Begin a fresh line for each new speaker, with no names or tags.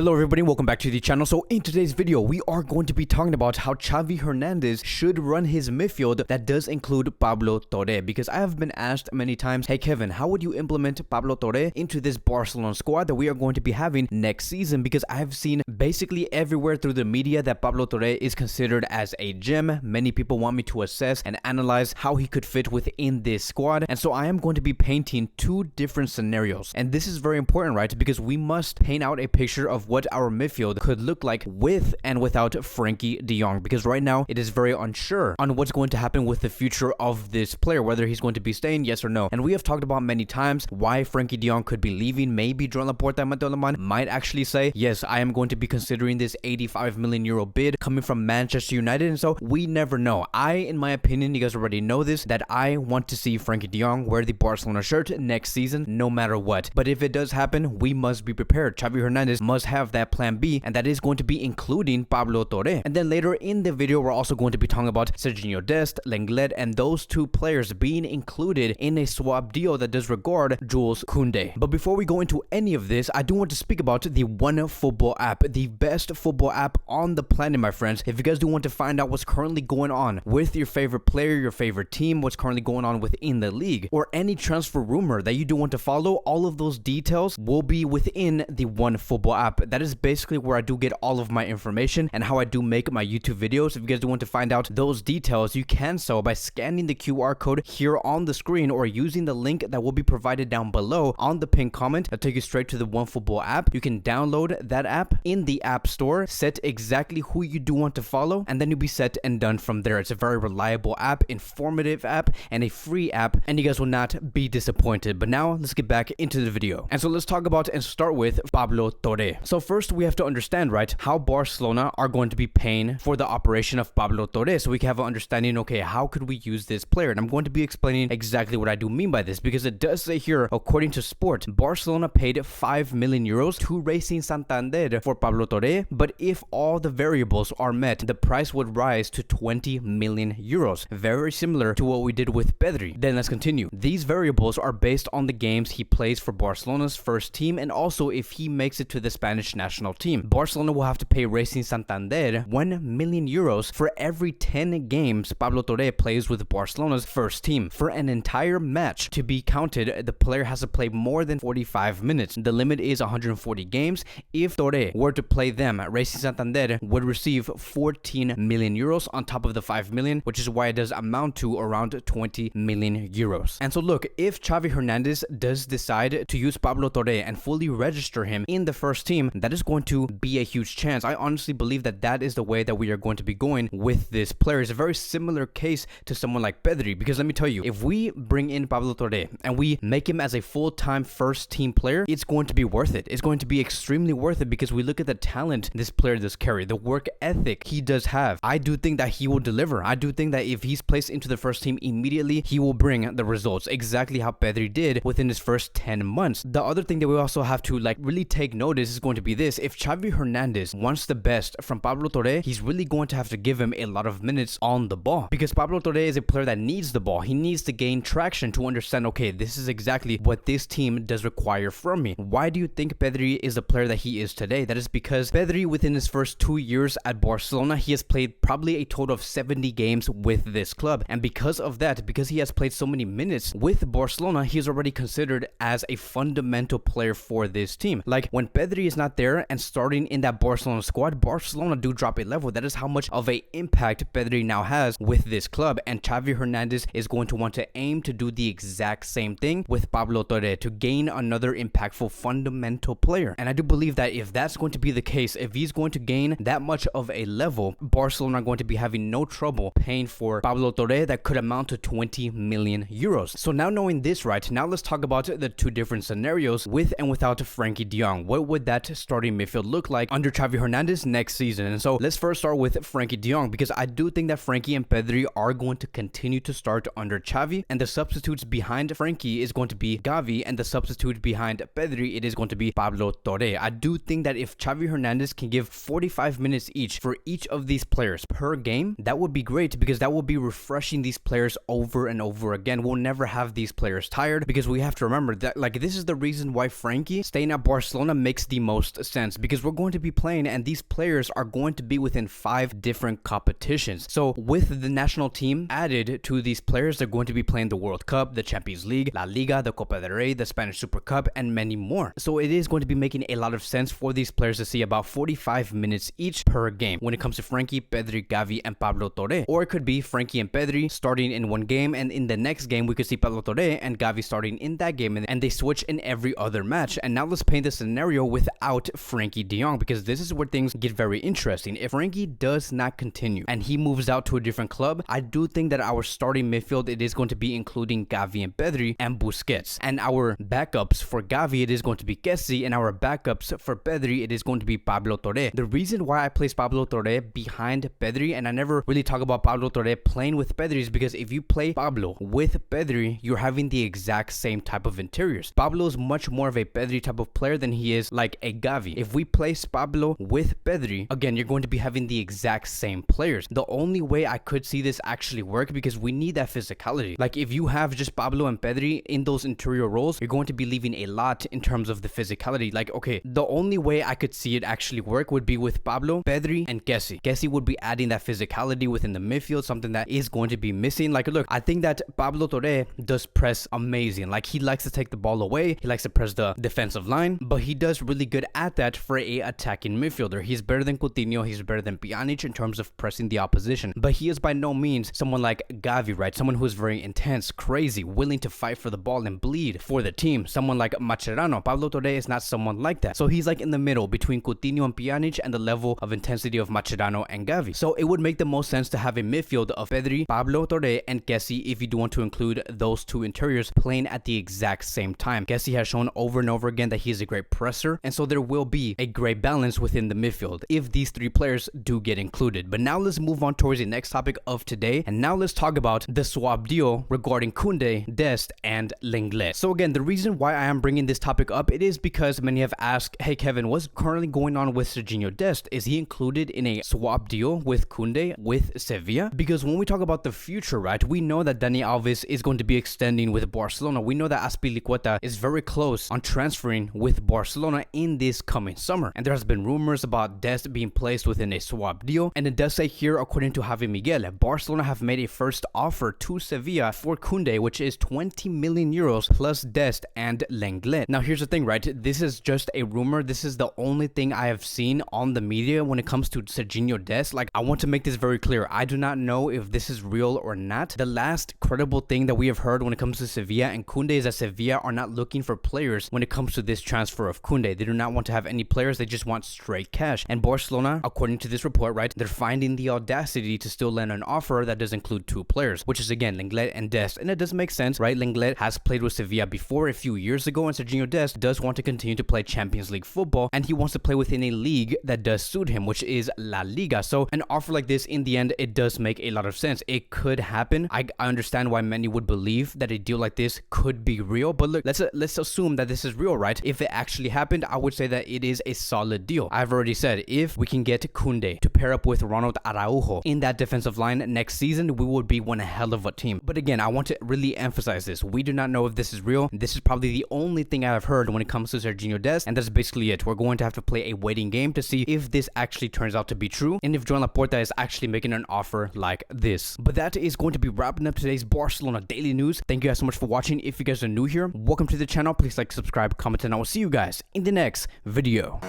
Hello everybody, welcome back to the channel. So in today's video, we are going to be talking about how Xavi Hernández should run his midfield. That does include Pablo Torre, because I have been asked many times, hey Kevin, how would you implement Pablo Torre into this Barcelona squad that we are going to be having next season? Because I have seen basically everywhere through the media that Pablo Torre is considered as a gem. Many people want me to assess and analyze how he could fit within this squad. And so I am going to be painting two different scenarios. And this is very important, right? Because we must paint out a picture of what our midfield could look like with and without Frenkie de Jong, because right now it is very unsure on what's going to happen with the future of this player, whether he's going to be staying, yes or no. And we have talked about many times why Frenkie de Jong could be leaving. Maybe Joan Laporta and Mateo Lemon might actually say, yes, I am going to be considering this 85 million euro bid coming from Manchester United. And so we never know. In my opinion, you guys already know this, that I want to see Frenkie de Jong wear the Barcelona shirt next season, no matter what. But if it does happen, we must be prepared. Xavi Hernández must have that plan B, and that is going to be including Pablo Torre. And then later in the video, we're also going to be talking about Serginho Dest, Lenglet, and those two players being included in a swap deal that does regard Jules Kounde. But before we go into any of this, I do want to speak about the One Football app, the best football app on the planet, my friends. If you guys do want to find out what's currently going on with your favorite player, your favorite team, what's currently going on within the league, or any transfer rumor that you do want to follow, all of those details will be within the One Football app. That is basically where I do get all of my information and how I do make my YouTube videos. If you guys do want to find out those details, you can so by scanning the QR code here on the screen or using the link that will be provided down below on the pinned comment. That'll take you straight to the One Football app. You can download that app in the App Store, set exactly who you do want to follow, and then you'll be set and done from there. It's a very reliable app, informative app, and a free app, and you guys will not be disappointed. But now let's get back into the video. And so let's talk about and start with Pablo Torre. So first we have to understand, right, how Barcelona are going to be paying for the operation of Pablo Torre, so we can have an understanding, okay, how could we use this player? And I'm going to be explaining exactly what I do mean by this, because it does say here, according to Sport, Barcelona paid 5 million euros to Racing Santander for Pablo Torre, but if all the variables are met, the price would rise to 20 million euros. Very similar to what we did with Pedri. Then let's continue. These variables are based on the games he plays for Barcelona's first team, and also if he makes it to the Spanish national team. Barcelona will have to pay Racing Santander 1 million euros for every 10 games Pablo Torre plays with Barcelona's first team. For an entire match to be counted, the player has to play more than 45 minutes. The limit is 140 games. If Torre were to play them, Racing Santander would receive 14 million euros on top of the 5 million, which is why it does amount to around 20 million euros. And so look, if Xavi Hernández does decide to use Pablo Torre and fully register him in the first team, that is going to be a huge chance. I honestly believe that that is the way that we are going to be going with this player. It's a very similar case to someone like Pedri, because let me tell you, if we bring in Pablo Torre and we make him as a full-time first team player, it's going to be worth it. It's going to be extremely worth it, because we look at the talent this player does carry, the work ethic he does have. I do think that he will deliver. I do think that if he's placed into the first team immediately, he will bring the results exactly how Pedri did within his first 10 months. The other thing that we also have to really take notice is going to be this. If Xavi Hernández wants the best from Pablo Torre, he's really going to have to give him a lot of minutes on the ball, because Pablo Torre is a player that needs the ball. He needs to gain traction to understand, okay, this is exactly what this team does require from me. Why do you think Pedri is the player that he is today? That is because Pedri, within his first 2 years at Barcelona, he has played probably a total of 70 games with this club. And because of that, because he has played so many minutes with Barcelona, he is already considered as a fundamental player for this team. Like when Pedri is not there and starting in that Barcelona squad, Barcelona do drop a level. That is how much of an impact Pedri now has with this club. And Xavi Hernández is going to want to aim to do the exact same thing with Pablo Torre, to gain another impactful fundamental player. And I do believe that if that's going to be the case, if he's going to gain that much of a level, Barcelona are going to be having no trouble paying for Pablo Torre that could amount to 20 million euros. So now knowing this, right, now let's talk about the two different scenarios with and without Frenkie de Jong. What would that starting midfield look like under Xavi Hernández next season? And so let's first start with Frenkie de Jong, because I do think that Frenkie and Pedri are going to continue to start under Xavi, and the substitutes behind Frenkie is going to be Gavi, and the substitute behind Pedri, it is going to be Pablo Torre. I do think that if Xavi Hernández can give 45 minutes each for each of these players per game, that would be great, because that will be refreshing these players over and over again. We'll never have these players tired, because we have to remember that this is the reason why Frenkie staying at Barcelona makes the most most sense because we're going to be playing and these players are going to be within 5 different competitions. So with the national team added to these players, they're going to be playing the World Cup, the Champions League, La Liga, the Copa del Rey, the Spanish Super Cup, and many more. So it is going to be making a lot of sense for these players to see about 45 minutes each per game when it comes to Frenkie, Pedri, Gavi, and Pablo Torre. Or it could be Frenkie and Pedri starting in one game, and in the next game we could see Pablo Torre and Gavi starting in that game, and they switch in every other match. And now let's paint the scenario without Frenkie de Jong, because this is where things get very interesting. If Frenkie does not continue and he moves out to a different club, I do think that our starting midfield, it is going to be including Gavi and Pedri and Busquets. And our backups for Gavi, it is going to be Kessie, and our backups for Pedri, it is going to be Pablo Torre. The reason why I place Pablo Torre behind Pedri, and I never really talk about Pablo Torre playing with Pedri, is because if you play Pablo with Pedri, you're having the exact same type of interiors. Pablo is much more of a Pedri type of player than he is like a Gavi. If we place Pablo with Pedri, again, you're going to be having the exact same players. The only way I could see this actually work, because we need that physicality. Like if you have just Pablo and Pedri in those interior roles, you're going to be leaving a lot in terms of the physicality. Like, okay, the only way I could see it actually work would be with Pablo, Pedri, and Kessie. Kessie would be adding that physicality within the midfield, something that is going to be missing. Like, look, I think that Pablo Torre does press amazing. Like, he likes to take the ball away, he likes to press the defensive line, but he does really good at that for a attacking midfielder. He's better than Coutinho, he's better than Pjanic in terms of pressing the opposition, but he is by no means someone like Gavi, right? Someone who is very intense, crazy, willing to fight for the ball and bleed for the team. Someone like Mascherano. Pablo Torre is not someone like that. So he's like in the middle between Coutinho and Pjanic and the level of intensity of Mascherano and Gavi. So it would make the most sense to have a midfield of Pedri, Pablo Torre, and Kessie if you do want to include those two interiors playing at the exact same time. Kessie has shown over and over again that he is a great presser, and so there will be a great balance within the midfield if these 3 players do get included. But now let's move on towards the next topic of today, and now let's talk about the swap deal regarding Kounde, Dest, and Lenglet. So again, the reason why I am bringing this topic up, it is because many have asked, hey Kevin, what's currently going on with Serginho Dest? Is he included in a swap deal with Kounde with Sevilla? Because when we talk about the future, right, we know that Dani Alves is going to be extending with Barcelona. We know that Azpilicueta is very close on transferring with Barcelona in this coming summer, and there has been rumors about Dest being placed within a swap deal. And it does say here, according to Javi Miguel, Barcelona have made a first offer to Sevilla for Kounde, which is 20 million euros plus Dest and Lenglet. Now here's the thing, right, this is just a rumor. This is the only thing I have seen on the media when it comes to Serginho Dest. Like, I want to make this very clear, I do not know if this is real or not. The last credible thing that we have heard when it comes to Sevilla and Kounde is that Sevilla are not looking for players when it comes to this transfer of Kounde. They do not want to have any players, they just want straight cash. And Barcelona, according to this report, right, they're finding the audacity to still land an offer that does include 2 players, which is again Lenglet and Dest. And it does make sense, right? Lenglet has played with Sevilla before a few years ago, and Serginho Dest does want to continue to play Champions League football, and he wants to play within a league that does suit him, which is La Liga. So an offer like this, in the end, it does make a lot of sense. It could happen. I understand why many would believe that a deal like this could be real, but look, let's assume that this is real, right? If it actually happened, I would say that it is a solid deal. I've already said, if we can get Kounde to pair up with Ronald Araujo in that defensive line next season, we would be one hell of a team. But again, I want to really emphasize this. We do not know if this is real. This is probably the only thing I've heard when it comes to Serginho Dest, and that's basically it. We're going to have to play a waiting game to see if this actually turns out to be true and if Joan Laporta is actually making an offer like this. But that is going to be wrapping up today's Barcelona Daily News. Thank you guys so much for watching. If you guys are new here, welcome to the channel. Please like, subscribe, comment, and I will see you guys in the next video.